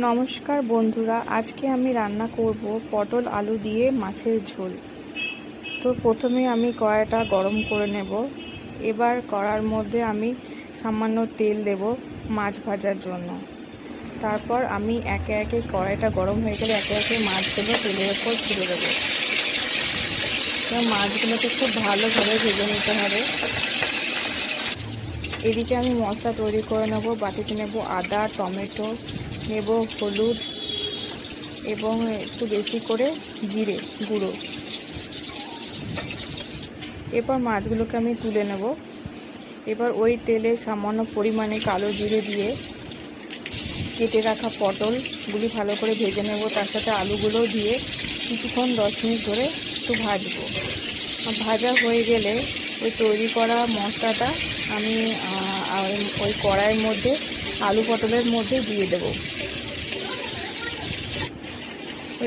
নমস্কার বন্ধুরা, আজকে আমি রান্না করব পটল আলু দিয়ে মাছের ঝোল। তো প্রথমে আমি কড়াইটা গরম করে নেব। এবার কড়ার মধ্যে আমি সামান্য তেল দেব মাছ ভাজার জন্য। তারপর আমি একে একে কড়াইটা গরম হয়ে গেলে একে একে মাছগুলো তেলের ওপর ছেড়ে দেবো। তো মাছগুলোকে খুব ভালোভাবে ভেজে নিতে হবে। এদিকে আমি মশলা তৈরি করে নেব। বাটিতে নেব আদা, টমেটো, নেব হলুদ এবং একটু বেশি করে জিরে গুঁড়ো। এরপর মাছগুলোকে আমি তুলে নেব। এবার ওই তেলে সামান্য পরিমাণে কালো জিরে দিয়ে কেটে রাখা পটলগুলি ভালো করে ভেজে নেব। তার সাথে আলুগুলো দিয়ে কিছুক্ষণ 10 মিনিট ধরে একটু ভাজবো। ভাজা হয়ে গেলে ওই তৈরি করা মশলাটা আমি ওই কড়াইয়ের মধ্যে আলু পটলের মধ্যে দিয়ে দেব।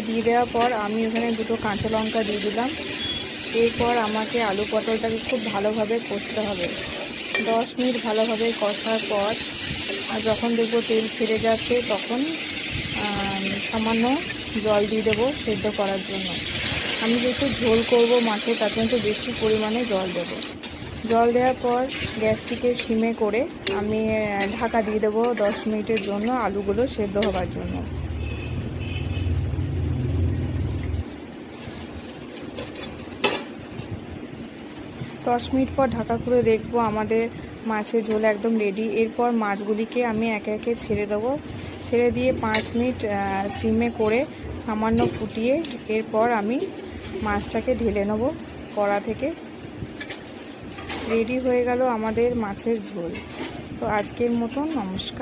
দিয়ে দেওয়ার পর আমি ওখানে দুটো কাঁচা লঙ্কা দিয়ে দিলাম। এরপর আমাকে আলু পটলটাকে খুব ভালোভাবে কষতে হবে। 10 মিনিট ভালোভাবে কষার পর যখন দেখব তেল ছেড়ে যাচ্ছে তখন সামান্য জল দিয়ে দেবো সেদ্ধ করার জন্য। আমি যেহেতু ঝোল করব মাছে, তার জন্য একটু বেশি পরিমাণে জল দেবো। জল দেওয়ার পর গ্যাসটিকে সিমে করে আমি ঢাকা দিয়ে দেবো 10 মিনিটের জন্য আলুগুলো সেদ্ধ হওয়ার জন্য। 10 মিনিট পর ঢাকা খুলে দেখব আমাদের মাছের ঝোল একদম রেডি। এরপর মাছগুলিকে আমি একে একে ছেড়ে দেবো। ছেড়ে দিয়ে 5 মিনিট সিমে করে সামান্য ফুটিয়ে এরপর আমি মাছটাকে ঢেলে নেব কড়া থেকে। রেডি হয়ে গেল আমাদের মাছের ঝোল। তো আজকের মতন নমস্কার।